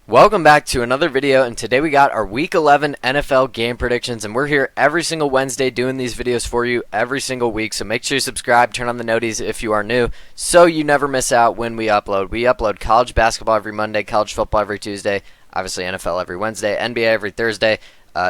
Welcome back to another video, and today we got our Week 11 NFL game predictions, and we're here every single Wednesday doing these videos for you every single week, so make sure you subscribe, turn on the noties if you are new, so you never miss out when we upload. We upload college basketball every Monday, college football every Tuesday, obviously NFL every Wednesday, NBA every Thursday,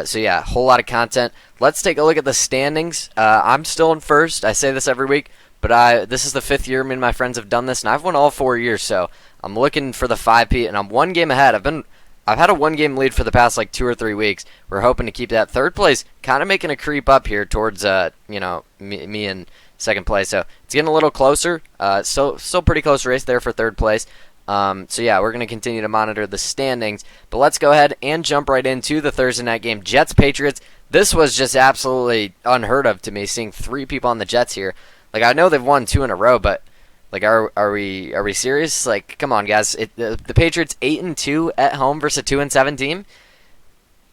so yeah, a whole lot of content. Let's take a look at the standings. I'm still in first. I say this every week, but this is the fifth year me and my friends have done this, and I've won all 4 years, so I'm looking for the 5P, and I'm one game ahead. I've had a one-game lead for the past like 2 or 3 weeks. We're hoping to keep that. Third place, kind of making a creep up here towards me in second place. So it's getting a little closer. Still pretty close race there for third place. So yeah, we're gonna continue to monitor the standings. But let's go ahead and jump right into the Thursday night game. Jets Patriots. This was just absolutely unheard of to me, seeing 3 people on the Jets here. Like, I know they've won 2 in a row, but like, are we serious? Like, come on, guys. The Patriots 8-2 at home versus a 2-7 team.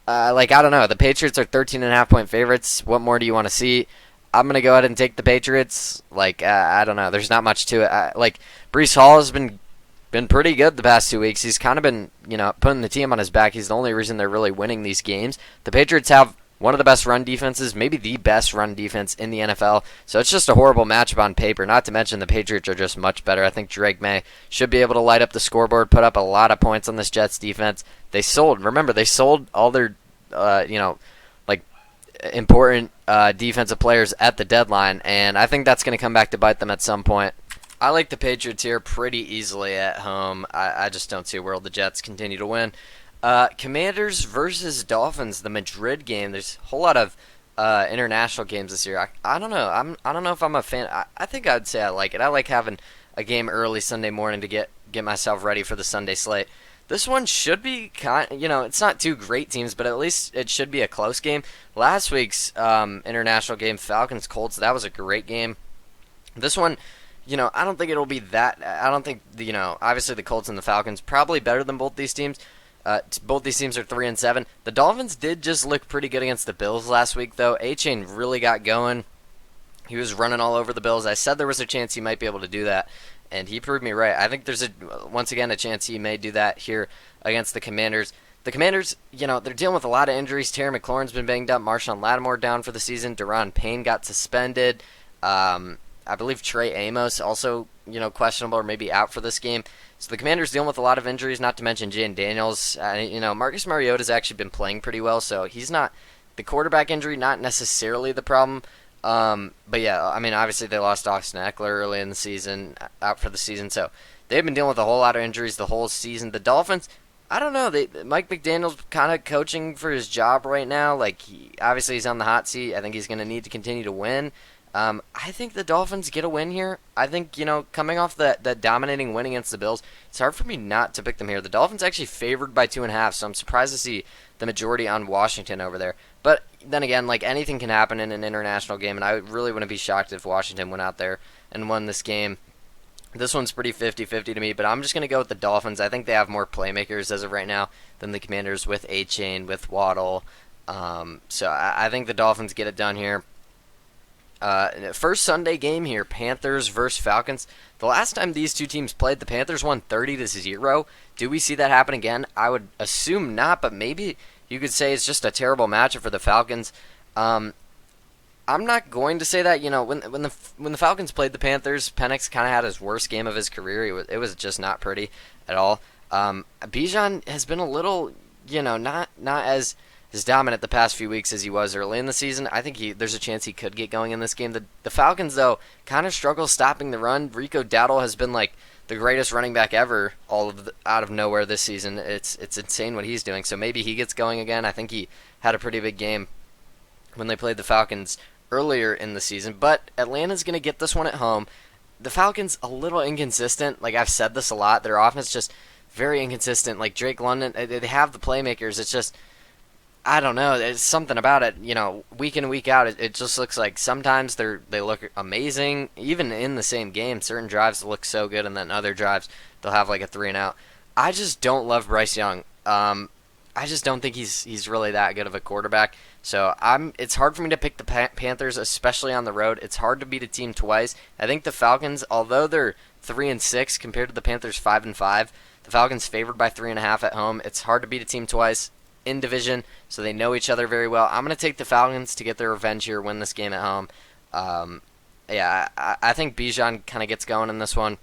I don't know. The Patriots are 13.5-point favorites. What more do you want to see? I'm gonna go ahead and take the Patriots. I don't know. There's not much to it. Breece Hall has been pretty good the past 2 weeks. He's kind of been putting the team on his back. He's the only reason they're really winning these games. The Patriots have one of the best run defenses, maybe the best run defense in the NFL. So it's just a horrible matchup on paper. Not to mention the Patriots are just much better. I think Drake May should be able to light up the scoreboard, put up a lot of points on this Jets defense. They sold all their important defensive players at the deadline, and I think that's going to come back to bite them at some point. I like the Patriots here pretty easily at home. I just don't see a world the Jets continue to win. Commanders versus Dolphins, the Madrid game. There's a whole lot of international games this year. I don't know. I don't know if I'm a fan. I think I'd say I like it. I like having a game early Sunday morning to get myself ready for the Sunday slate. This one should be it's not 2 great teams, but at least it should be a close game. Last week's international game, Falcons Colts, that was a great game. This one, I don't think it'll be that. I don't think obviously the Colts and the Falcons probably better than both these teams. Both these teams are 3-7. The Dolphins did just look pretty good against the Bills last week, though. A-Chain really got going. He was running all over the Bills. I said there was a chance he might be able to do that, and he proved me right. I think there's once again a chance he may do that here against the Commanders. The Commanders, they're dealing with a lot of injuries. Terry McLaurin's been banged up. Marshawn Lattimore down for the season. Deron Payne got suspended. I believe Trey Amos also, questionable or maybe out for this game. So the Commanders dealing with a lot of injuries, not to mention Jane Daniels. Marcus Mariota's actually been playing pretty well, so he's not the quarterback injury, not necessarily the problem. But yeah, obviously they lost Austin Eckler early in the season, out for the season, so they've been dealing with a whole lot of injuries the whole season. The Dolphins, I don't know. Mike McDaniel's kind of coaching for his job right now. Obviously he's on the hot seat. I think he's going to need to continue to win. I think the Dolphins get a win here. I think, coming off that dominating win against the Bills, it's hard for me not to pick them here. The Dolphins actually favored by 2.5, so I'm surprised to see the majority on Washington over there. But then again, anything can happen in an international game, and I really wouldn't be shocked if Washington went out there and won this game. This one's pretty 50-50 to me, but I'm just going to go with the Dolphins. I think they have more playmakers as of right now than the Commanders with A-Chain, with Waddle. So I think the Dolphins get it done here. First Sunday game here, Panthers versus Falcons. The last time these two teams played, the Panthers won 30-0. Do we see that happen again? I would assume not, but maybe you could say it's just a terrible matchup for the Falcons. I'm not going to say that. When the Falcons played the Panthers, Penix kind of had his worst game of his career. It was just not pretty at all. Bijan has been a little, not as dominant the past few weeks as he was early in the season. I think there's a chance he could get going in this game. The Falcons, though, kind of struggle stopping the run. Rico Dowdle has been the greatest running back ever out of nowhere this season. It's insane what he's doing. So maybe he gets going again. I think he had a pretty big game when they played the Falcons earlier in the season. But Atlanta's going to get this one at home. The Falcons, a little inconsistent. I've said this a lot. Their offense just very inconsistent. Drake London, they have the playmakers. It's just, I don't know. There's something about it. Week in and week out, it just looks like sometimes they look amazing. Even in the same game, certain drives look so good, and then other drives they'll have a 3-and-out. I just don't love Bryce Young. I just don't think he's really that good of a quarterback. So it's hard for me to pick the Panthers, especially on the road. It's hard to beat a team twice. I think the Falcons, although they're 3-6 compared to the Panthers 5-5, The Falcons favored by 3.5 at home. It's hard to beat a team twice in division, so they know each other very well. I'm going to take the Falcons to get their revenge here, win this game at home. I think Bijan kind of gets going in this one.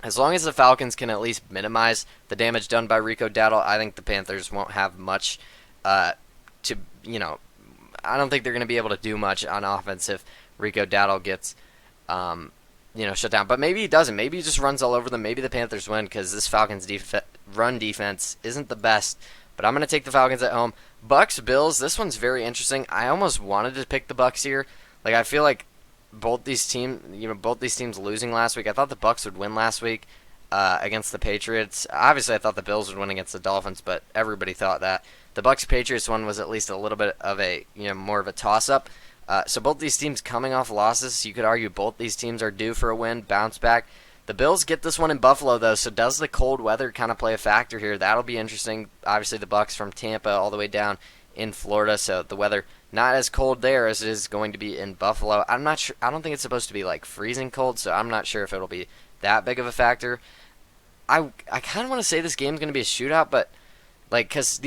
As long as the Falcons can at least minimize the damage done by Rico Dowdle, I think the Panthers won't have much to, I don't think they're going to be able to do much on offense if Rico Dowdle gets, shut down. But maybe he doesn't. Maybe he just runs all over them. Maybe the Panthers win because this Falcons run defense isn't the best. But I'm going to take the Falcons at home. Bucks Bills. This one's very interesting. I almost wanted to pick the Bucks here. Like I feel like both these teams losing last week. I thought the Bucks would win last week against the Patriots. Obviously, I thought the Bills would win against the Dolphins, but everybody thought that. The Bucks-Patriots one was at least a little bit of a, more of a toss-up. So both these teams coming off losses, you could argue both these teams are due for a win, bounce back. The Bills get this one in Buffalo, though, so does the cold weather kind of play a factor here? That'll be interesting. Obviously, the Bucks from Tampa all the way down in Florida, so the weather not as cold there as it is going to be in Buffalo. I'm not sure. I don't think it's supposed to be like freezing cold, so I'm not sure if it'll be that big of a factor. I kind of want to say this game's going to be a shootout, but because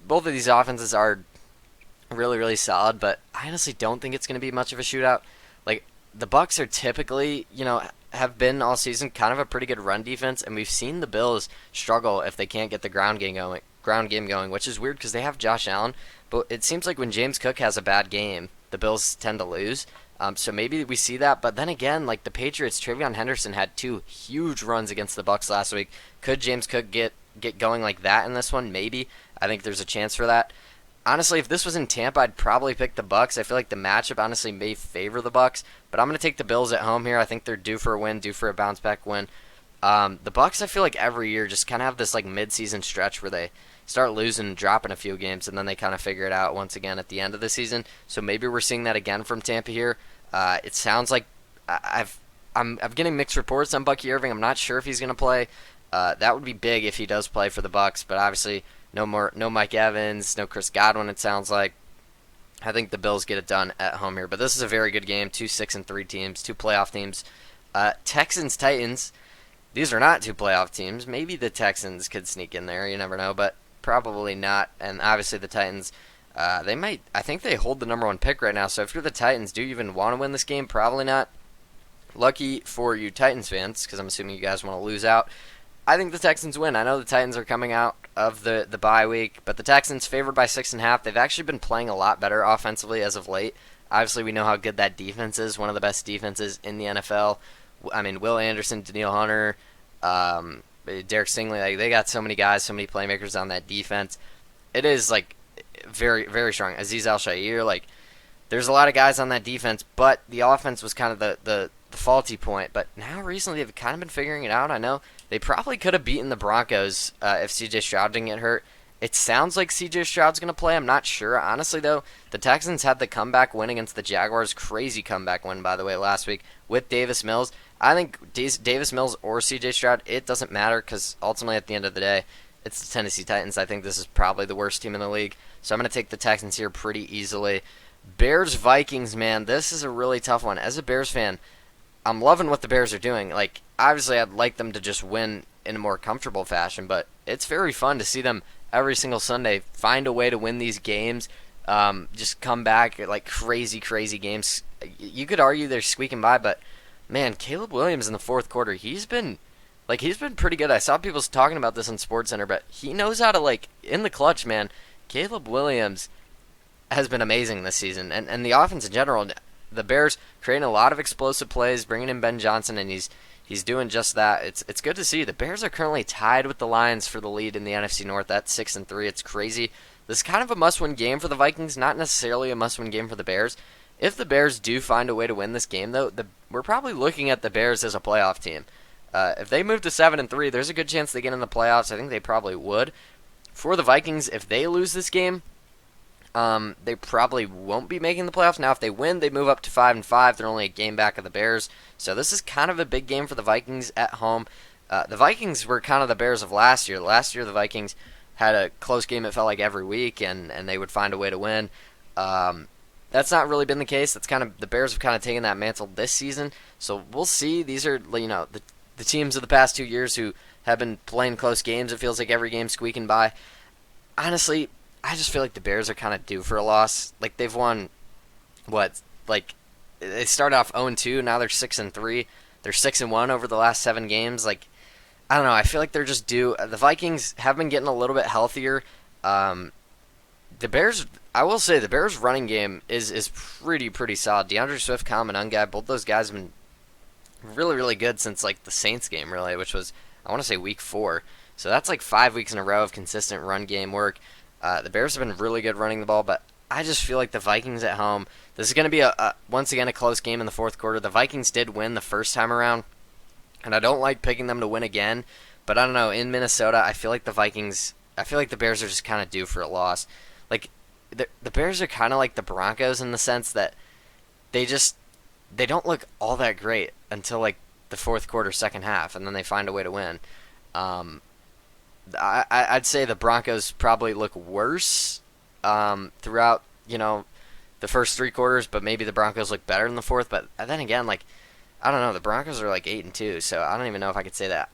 both of these offenses are really, really solid, but I honestly don't think it's going to be much of a shootout. Like the Bucks are typically, have been all season kind of a pretty good run defense, and we've seen the Bills struggle if they can't get the ground game going, which is weird because they have Josh Allen, but it seems like when James Cook has a bad game, the Bills tend to lose. So maybe we see that, but then again, like the Patriots, Travion Henderson had 2 huge runs against the Bucks last week. Could James Cook get going like that in this one? Maybe. I think there's a chance for that. Honestly, if this was in Tampa, I'd probably pick the Bucks. I feel like the matchup honestly may favor the Bucks, but I'm going to take the Bills at home here. I think they're due for a win, due for a bounce back win. The Bucks, I feel like every year just kind of have this like mid-season stretch where they start losing and dropping a few games, and then they kind of figure it out once again at the end of the season. So maybe we're seeing that again from Tampa here. It sounds like I'm getting mixed reports on Bucky Irving. I'm not sure if he's going to play. That would be big if he does play for the Bucks, but obviously no Mike Evans, no Chris Godwin. It sounds like. I think the Bills get it done at home here, but this is a very good game. 2 6-3 teams, 2 playoff teams. Texans Titans. These are not 2 playoff teams. Maybe the Texans could sneak in there. You never know, but probably not. And obviously the Titans, they might. I think they hold the number 1 pick right now. So if you're the Titans, do you even want to win this game? Probably not. Lucky for you Titans fans, because I'm assuming you guys want to lose out. I think the Texans win. I know the Titans are coming out of the bye week, but the Texans favored by 6.5. They've actually been playing a lot better offensively as of late. Obviously, we know how good that defense is. One of the best defenses in the NFL. I mean, Will Anderson, Danielle Hunter, Derek Stingley. They got so many guys, so many playmakers on that defense. It is very, very strong. Azeez Al-Shaair, there's a lot of guys on that defense, but the offense was kind of the faulty point. But now recently they've kind of been figuring it out. I know they probably could have beaten the Broncos if C.J. Stroud didn't get hurt. It sounds like C.J. Stroud's going to play. I'm not sure. Honestly, though, the Texans had the comeback win against the Jaguars. Crazy comeback win, by the way, last week with Davis Mills. I think Davis Mills or C.J. Stroud, it doesn't matter because ultimately at the end of the day, it's the Tennessee Titans. I think this is probably the worst team in the league. So I'm going to take the Texans here pretty easily. Bears-Vikings, man, this is a really tough one. As a Bears fan, I'm loving what the Bears are doing. Obviously, I'd like them to just win in a more comfortable fashion, but it's very fun to see them every single Sunday find a way to win these games, just come back at crazy, crazy games. You could argue they're squeaking by, but man, Caleb Williams in the fourth quarter, he's been pretty good. I saw people talking about this on SportsCenter, but he knows how to in the clutch, man. Caleb Williams has been amazing this season, and the offense in general. The Bears creating a lot of explosive plays, bringing in Ben Johnson, and he's doing just that. It's good to see. The Bears are currently tied with the Lions for the lead in the NFC North. That's 6-3. It's crazy. This is kind of a must-win game for the Vikings, not necessarily a must-win game for the Bears. If the Bears do find a way to win this game, though, we're probably looking at the Bears as a playoff team. If they move to 7-3, there's a good chance they get in the playoffs. I think they probably would. For the Vikings, if they lose this game, they probably won't be making the playoffs. Now, if they win, they move up to 5-5. They're only a game back of the Bears. So this is kind of a big game for the Vikings at home. The Vikings were kind of the Bears of last year. Last year, the Vikings had a close game, it felt like, every week, and they would find a way to win. That's not really been the case. That's kind of the Bears have kind of taken that mantle this season. So we'll see. These are the teams of the past 2 years who have been playing close games. It feels like every game squeaking by. Honestly, I just feel like the Bears are kind of due for a loss. Like, they've won, they started off 0-2, now they're 6-3. They're 6-1 over the last 7 games. Like, I don't know. I feel like they're just due. The Vikings have been getting a little bit healthier. The Bears, I will say, the Bears' running game is pretty solid. DeAndre Swift, Common Unguy, both those guys have been really, really good since like the Saints game, really, which was, I want to say, week 4. So that's like 5 weeks in a row of consistent run game work. The Bears have been really good running the ball, but I just feel like the Vikings at home, this is going to be once again a close game in the fourth quarter. The Vikings did win the first time around, and I don't like picking them to win again, but I don't know, in Minnesota, I feel like the Bears are just kind of due for a loss. Like, the Bears are kind of like the Broncos in the sense that they don't look all that great until like the fourth quarter, second half, and then they find a way to win. I'd say the Broncos probably look worse throughout, the first 3 quarters, but maybe the Broncos look better in the fourth. But then again, like, I don't know, the Broncos are like 8-2, so I don't even know if I could say that.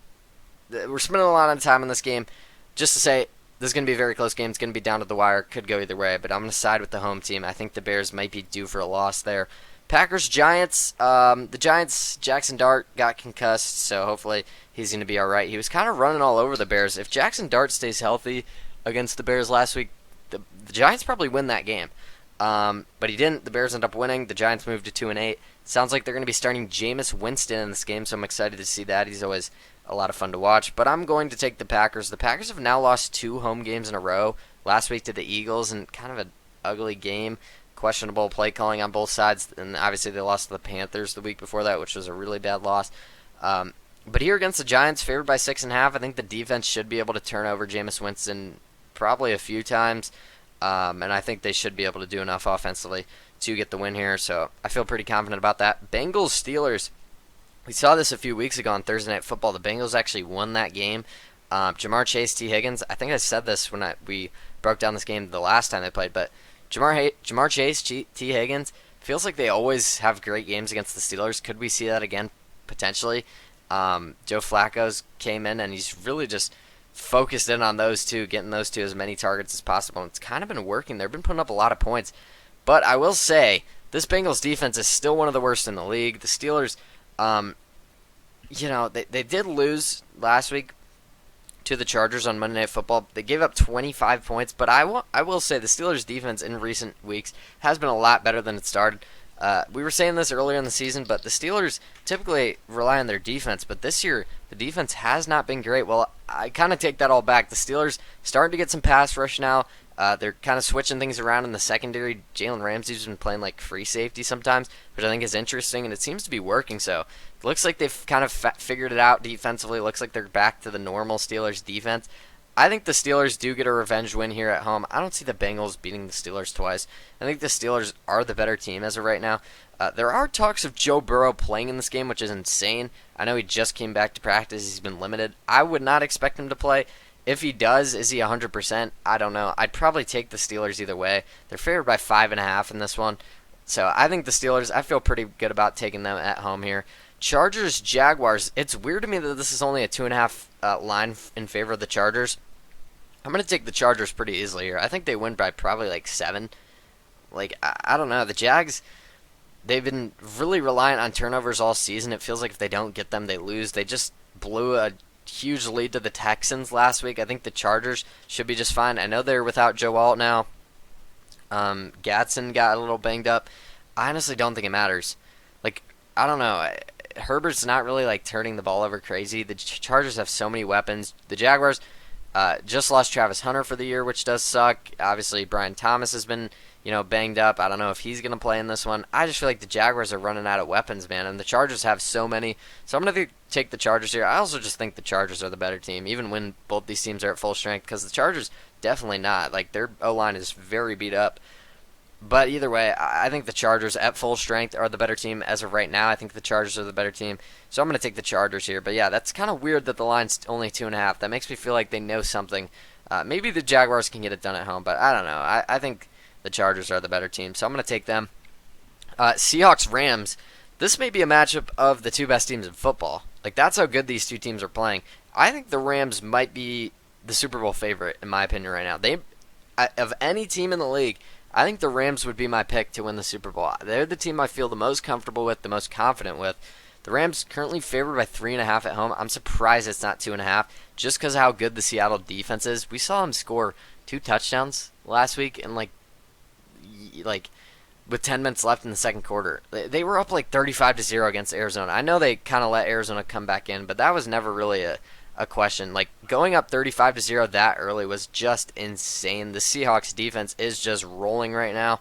We're spending a lot of time on this game just to say this is going to be a very close game. It's going to be down to the wire. Could go either way, but I'm going to side with the home team. I think the Bears might be due for a loss there. Packers-Giants. The Giants, Jackson Dart got concussed, so hopefully he's going to be all right. He was kind of running all over the Bears. If Jackson Dart stays healthy against the Bears last week, the Giants probably win that game. But he didn't. The Bears end up winning. The Giants moved to 2-8. Sounds like they're going to be starting Jameis Winston in this game, so I'm excited to see that. He's always a lot of fun to watch. But I'm going to take the Packers. The Packers have now lost 2 home games in a row. Last week to the Eagles, and kind of an ugly game. Questionable play calling on both sides. And obviously they lost to the Panthers the week before that, which was a really bad loss. But here against the Giants, favored by 6.5, I think the defense should be able to turn over Jameis Winston probably a few times. And I think they should be able to do enough offensively to get the win here. So I feel pretty confident about that. Bengals-Steelers. We saw this a few weeks ago on Thursday Night Football. The Bengals actually won that game. Jamar Chase, T. Higgins. I think I said this when we broke down this game the last time they played. But Jamar Chase, T. Higgins, feels like they always have great games against the Steelers. Could we see that again? Potentially. Joe Flacco's came in, and he's really just focused in on those two, getting those two as many targets as possible. And it's kind of been working. They've been putting up a lot of points. But I will say, this Bengals defense is still one of the worst in the league. The Steelers, they did lose last week to the Chargers on Monday Night Football. They gave up 25 points, but I will say the Steelers' defense in recent weeks has been a lot better than it started. We were saying this earlier in the season, but the Steelers typically rely on their defense, but this year the defense has not been great. Well, I kind of take that all back. The Steelers starting to get some pass rush now. They're kind of switching things around in the secondary. Jalen Ramsey's been playing like free safety sometimes, which I think is interesting, and it seems to be working. So it looks like they've kind of figured it out defensively. It looks like they're back to the normal Steelers defense. I think the Steelers do get a revenge win here at home. I don't see the Bengals beating the Steelers twice. I think the Steelers are the better team as of right now. There are talks of Joe Burrow playing in this game, which is insane. I know he just came back to practice. He's been limited. I would not expect him to play. If he does, is he 100%? I don't know. I'd probably take the Steelers either way. They're favored by 5.5 in this one. So I think the Steelers, I feel pretty good about taking them at home here. Chargers, Jaguars. It's weird to me that this is only a 2.5 line in favor of the Chargers. I'm going to take the Chargers pretty easily here. I think they win by probably like 7. I don't know. The Jags, they've been really reliant on turnovers all season. It feels like if they don't get them, they lose. They just blew a huge lead to the Texans last week. I think the Chargers should be just fine. I know they're without Joe Alt now. Gatson got a little banged up. I honestly don't think it matters. I don't know. Herbert's not really turning the ball over crazy. The Chargers have so many weapons. The Jaguars just lost Travis Hunter for the year, which does suck. Obviously, Brian Thomas has been, banged up. I don't know if he's going to play in this one. I just feel like the Jaguars are running out of weapons, man, and the Chargers have so many. So I'm going to take the Chargers here. I also just think the Chargers are the better team, even when both these teams are at full strength, because the Chargers definitely not. Their O-line is very beat up. But either way, I think the Chargers at full strength are the better team as of right now. I think the Chargers are the better team. So I'm going to take the Chargers here. But yeah, that's kind of weird that the line's only 2.5. That makes me feel like they know something. Maybe the Jaguars can get it done at home, but I don't know. I think the Chargers are the better team. So I'm going to take them. Seahawks, Rams. This may be a matchup of the two best teams in football. That's how good these two teams are playing. I think the Rams might be the Super Bowl favorite in my opinion right now. Of any team in the league, I think the Rams would be my pick to win the Super Bowl. They're the team I feel the most comfortable with, the most confident with. The Rams currently favored by 3.5 at home. I'm surprised it's not 2.5, just because of how good the Seattle defense is. We saw them score 2 touchdowns last week, and like with 10 minutes left in the second quarter, they were up like 35-0 against Arizona. I know they kind of let Arizona come back in, but that was never really a question. Like going up 35-0 that early was just insane. The Seahawks defense is just rolling right now.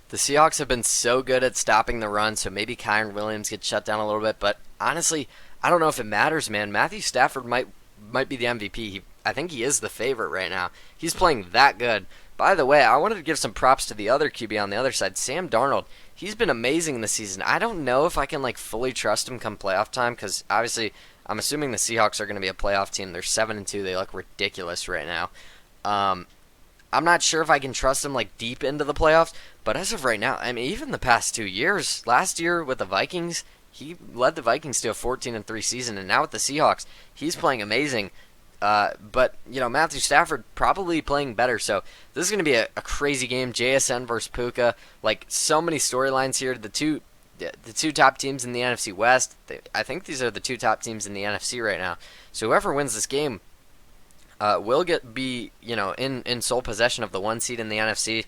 The Seahawks have been so good at stopping the run, so maybe Kyren Williams gets shut down a little bit, but honestly, I don't know if it matters, man. Matthew Stafford might be the MVP. I think he is the favorite right now. He's playing that good. By the way, I wanted to give some props to the other QB on the other side, Sam Darnold. He's been amazing this season. I don't know if I can fully trust him come playoff time, because obviously I'm assuming the Seahawks are going to be a playoff team. They're 7-2. They look ridiculous right now. I'm not sure if I can trust him deep into the playoffs, but as of right now, I mean, even the past 2 years, last year with the Vikings, he led the Vikings to a 14-3 season, and now with the Seahawks, he's playing amazing. But Matthew Stafford probably playing better, so this is going to be a crazy game. JSN versus Puka, so many storylines here. The two top teams in the NFC West. I think these are the 2 top teams in the NFC right now. So whoever wins this game will be in sole possession of the 1 seed in the NFC,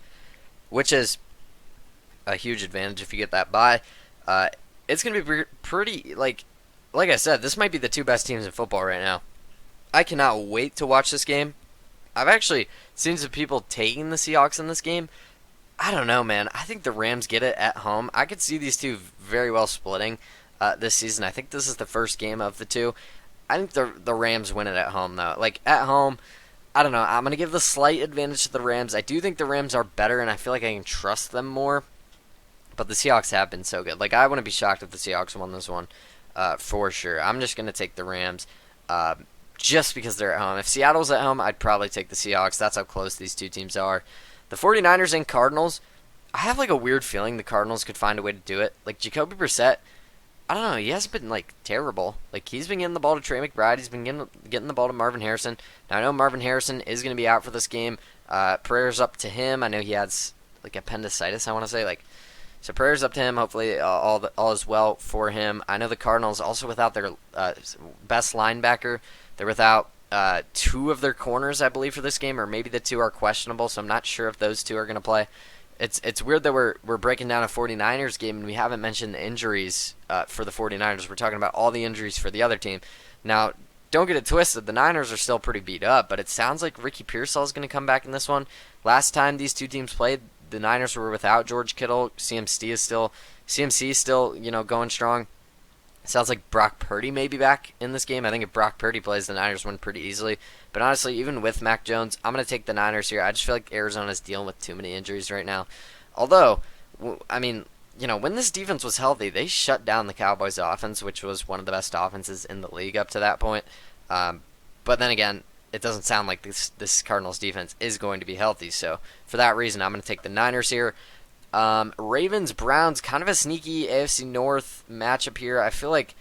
which is a huge advantage if you get that bye. It's going to be pretty like I said, this might be the 2 best teams in football right now. I cannot wait to watch this game. I've actually seen some people taking the Seahawks in this game. I don't know, man. I think the Rams get it at home. I could see these two very well splitting this season. I think this is the first game of the 2. I think the Rams win it at home, though. At home, I don't know. I'm going to give the slight advantage to the Rams. I do think the Rams are better, and I feel like I can trust them more. But the Seahawks have been so good. I wouldn't be shocked if the Seahawks won this one for sure. I'm just going to take the Rams just because they're at home. If Seattle's at home, I'd probably take the Seahawks. That's how close these 2 teams are. The 49ers and Cardinals, I have a weird feeling the Cardinals could find a way to do it. Jacoby Brissett, I don't know, he hasn't been terrible. He's been getting the ball to Trey McBride, he's been getting the ball to Marvin Harrison. Now I know Marvin Harrison is going to be out for this game. Prayers up to him. I know he has appendicitis, I want to say. So prayers up to him. Hopefully all is well for him. I know the Cardinals also without their best linebacker. They're without 2 of their corners, I believe, for this game, or maybe the 2 are questionable, so I'm not sure if those 2 are going to play. It's weird that we're breaking down a 49ers game and we haven't mentioned the injuries for the 49ers. We're talking about all the injuries for the other team. Now, don't get it twisted. The Niners are still pretty beat up, but it sounds like Ricky Pearsall is going to come back in this one. Last time these 2 teams played, the Niners were without George Kittle. CMC is still going strong. Sounds like Brock Purdy may be back in this game. I think if Brock Purdy plays, the Niners win pretty easily. But honestly, even with Mac Jones, I'm going to take the Niners here. I just feel like Arizona's dealing with too many injuries right now. Although, I mean, when this defense was healthy, they shut down the Cowboys' offense, which was one of the best offenses in the league up to that point. But then again, it doesn't sound like this Cardinals defense is going to be healthy. So for that reason, I'm going to take the Niners here. Ravens-Browns, kind of a sneaky AFC North matchup here. I feel like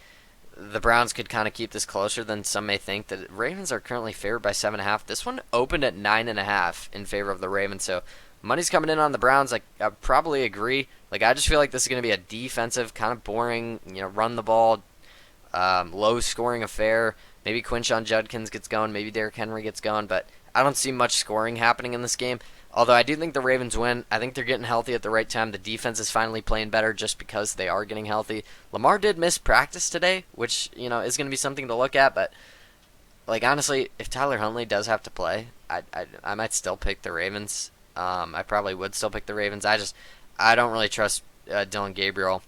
the Browns could kind of keep this closer than some may think. The Ravens are currently favored by 7.5. This one opened at 9.5 in favor of the Ravens, so money's coming in on the Browns. I probably agree. I just feel like this is going to be a defensive, kind of boring, run the ball, low-scoring affair. Maybe Quinshon Judkins gets going, maybe Derrick Henry gets going, but I don't see much scoring happening in this game. Although I do think the Ravens win. I think they're getting healthy at the right time. The defense is finally playing better just because they are getting healthy. Lamar did miss practice today, which, is going to be something to look at. But, honestly, if Tyler Huntley does have to play, I might still pick the Ravens. I probably would still pick the Ravens. I don't really trust Dylan Gabriel,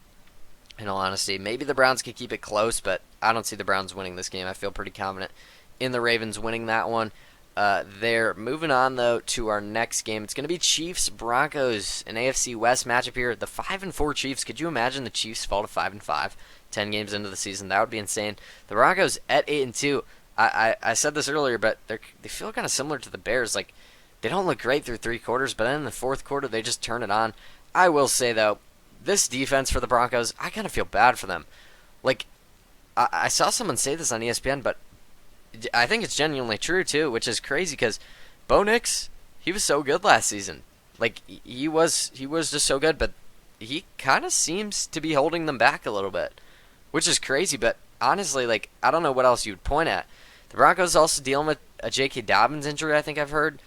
in all honesty. Maybe the Browns could keep it close, but I don't see the Browns winning this game. I feel pretty confident in the Ravens winning that one. They're moving on, though, to our next game. It's going to be Chiefs-Broncos, an AFC West matchup here. The 5-4 Chiefs, could you imagine the Chiefs fall to 5-5 10 games into the season? That would be insane. The Broncos at 8-2. I said this earlier, but they feel kind of similar to the Bears. They don't look great through 3 quarters, but then in the 4th quarter, they just turn it on. I will say, though, this defense for the Broncos, I kind of feel bad for them. I saw someone say this on ESPN, but I think it's genuinely true too, which is crazy because Bo Nix, he was so good last season. Like he was just so good, but he kind of seems to be holding them back a little bit, which is crazy. But honestly, like I don't know what else you'd point at. The Broncos also dealing with a J.K. Dobbins injury. I think I've heard.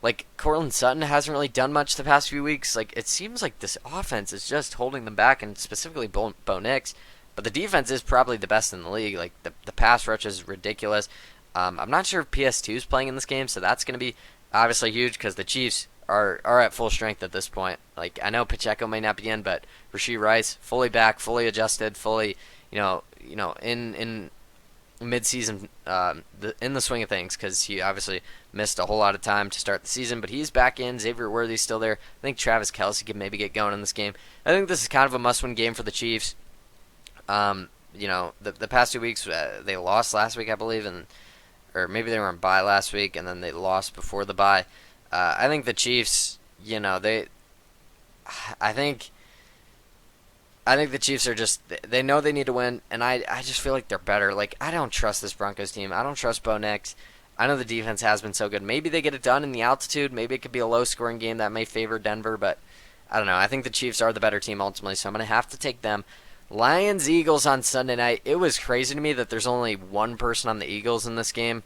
Like Cortland Sutton hasn't really done much the past few weeks. Like it seems like this offense is just holding them back, and specifically Bo Nix. But the defense is probably the best in the league. Like the pass rush is ridiculous. I'm not sure if PS2 is playing in this game, so that's going to be obviously huge because the Chiefs are at full strength at this point. Like I know Pacheco may not be in, but Rashee Rice fully back, fully adjusted, fully in mid-season in the swing of things because he obviously missed a whole lot of time to start the season, but he's back in. Xavier Worthy's still there. I think Travis Kelce could maybe get going in this game. I think this is kind of a must-win game for the Chiefs. The past 2 weeks they lost last week, I believe, or maybe they were on bye last week and then they lost before the bye. I think the Chiefs, I think the Chiefs are they know they need to win, and I just feel like they're better. Like, I don't trust this Broncos team. I don't trust Bo Nix. I know the defense has been so good. Maybe they get it done in the altitude. Maybe it could be a low-scoring game that may favor Denver, but I don't know. I think the Chiefs are the better team ultimately, so I'm going to have to take them. Lions-Eagles on Sunday night. It was crazy to me that there's only one person on the Eagles in this game.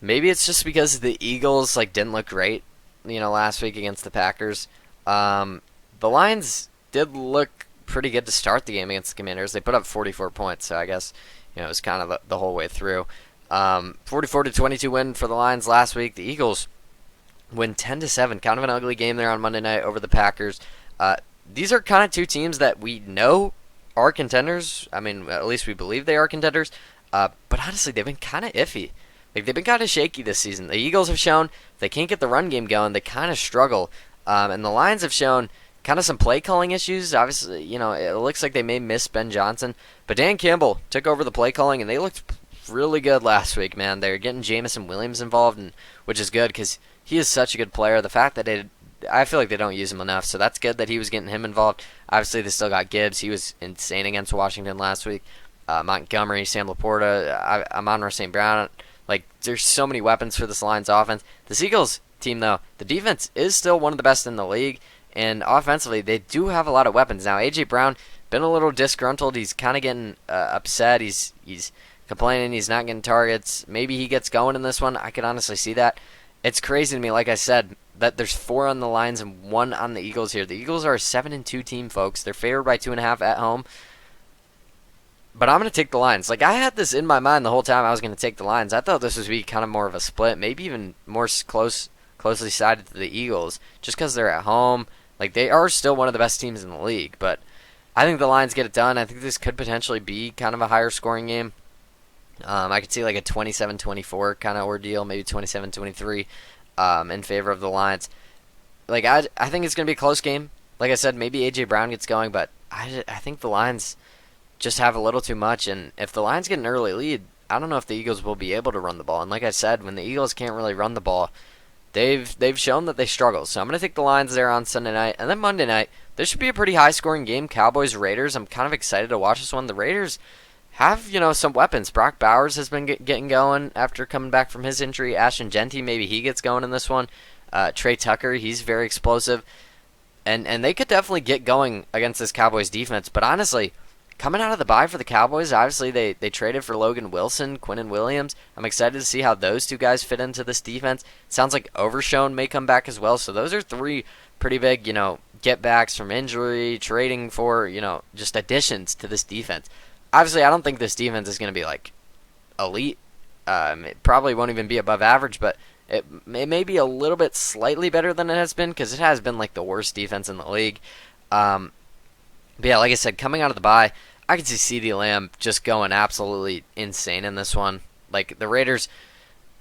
Maybe it's just because the Eagles didn't look great, last week against the Packers. The Lions did look pretty good to start the game against the Commanders. They put up 44 points, so I guess it was kind of the whole way through. 44-22 win for the Lions last week. The Eagles win 10-7. Kind of an ugly game there on Monday night over the Packers. These are kind of two teams that we know are contenders. I mean, at least we believe they are contenders. But honestly, they've been kind of iffy. They've been kind of shaky this season. The Eagles have shown if they can't get the run game going, they kind of struggle. And the Lions have shown kind of some play calling issues. Obviously, it looks like they may miss Ben Johnson. But Dan Campbell took over the play calling, and they looked really good last week, man. They're getting Jamison Williams involved, which is good because he is such a good player. The fact that I feel like they don't use him enough, so that's good that he was getting him involved. Obviously, they still got Gibbs. He was insane against Washington last week. Montgomery, Sam Laporta, Amon-Ra St. Brown. There's so many weapons for this Lions offense. The Eagles team, though, the defense is still one of the best in the league, and offensively, they do have a lot of weapons. Now, A.J. Brown, been a little disgruntled. He's kind of getting upset. He's complaining he's not getting targets. Maybe he gets going in this one. I could honestly see that. It's crazy to me, like I said, that there's 4 on the Lions and 1 on the Eagles here. The Eagles are a 7-2 team, folks. They're favored by 2.5 at home. But I'm going to take the Lions. I had this in my mind the whole time I was going to take the Lions. I thought this would be kind of more of a split, maybe even more closely sided to the Eagles, just because they're at home. They are still one of the best teams in the league. But I think the Lions get it done. I think this could potentially be kind of a higher scoring game. I could see a 27-24 kind of ordeal, maybe 27-23 in favor of the Lions. I think it's going to be a close game. Like I said, maybe A.J. Brown gets going, but I think the Lions just have a little too much, and if the Lions get an early lead, I don't know if the Eagles will be able to run the ball. And like I said, when the Eagles can't really run the ball, they've shown that they struggle. So I'm going to take the Lions there on Sunday night. And then Monday night, this should be a pretty high-scoring game. Cowboys-Raiders. I'm kind of excited to watch this one. The Raiders have, some weapons. Brock Bowers has been getting going after coming back from his injury. Ashton Genty, maybe he gets going in this one. Trey Tucker, he's very explosive. And they could definitely get going against this Cowboys defense. But honestly, coming out of the bye for the Cowboys, obviously they traded for Logan Wilson, Quinnen Williams. I'm excited to see how those two guys fit into this defense. Sounds like Overshown may come back as well. So those are 3 pretty big, get-backs from injury, trading for, just additions to this defense. Obviously, I don't think this defense is going to be, elite. It probably won't even be above average, but it may be a little bit slightly better than it has been because it has been, the worst defense in the league. But yeah, like I said, coming out of the bye, I could see CeeDee Lamb just going absolutely insane in this one. The Raiders,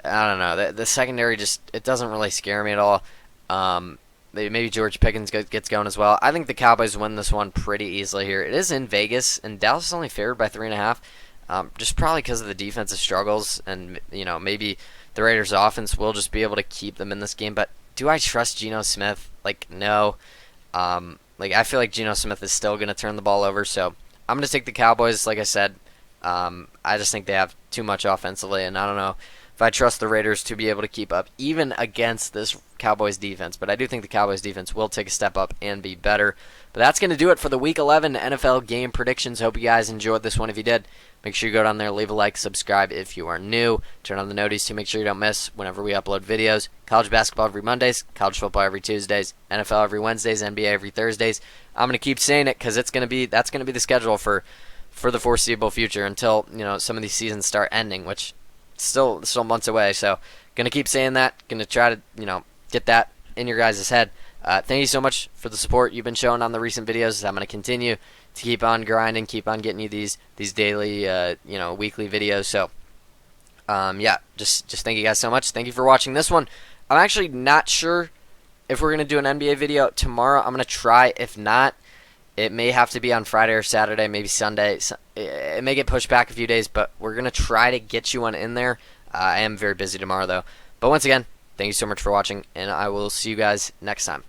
I don't know. The secondary it doesn't really scare me at all. Maybe George Pickens gets going as well. I think the Cowboys win this one pretty easily here. It is in Vegas, and Dallas is only favored by 3.5. Just probably because of the defensive struggles, and maybe the Raiders' offense will just be able to keep them in this game. But do I trust Geno Smith? No. I feel like Geno Smith is still going to turn the ball over, so I'm going to take the Cowboys. Like I said, I just think they have too much offensively, and I don't know. if I trust the Raiders to be able to keep up even against this Cowboys defense. But I do think the Cowboys defense will take a step up and be better. But that's going to do it for the Week 11 NFL game predictions. Hope you guys enjoyed this one. If you did, make sure you go down there, leave a like, subscribe if you are new. Turn on the notice to make sure you don't miss whenever we upload videos. College basketball every Mondays, college football every Tuesdays, NFL every Wednesdays, NBA every Thursdays. I'm going to keep saying it because that's going to be the schedule for the foreseeable future until some of these seasons start ending, which still months away. So going to keep saying that. Going to try to get that in your guys' head. Thank you so much for the support you've been showing on the recent videos. I'm going to continue to keep on grinding, keep on getting you these daily, weekly videos. So, just thank you guys so much. Thank you for watching this one. I'm actually not sure if we're going to do an NBA video tomorrow. I'm going to try. If not, it may have to be on Friday or Saturday, maybe Sunday. It may get pushed back a few days, but we're going to try to get you one in there. I am very busy tomorrow, though. But once again, thank you so much for watching, and I will see you guys next time.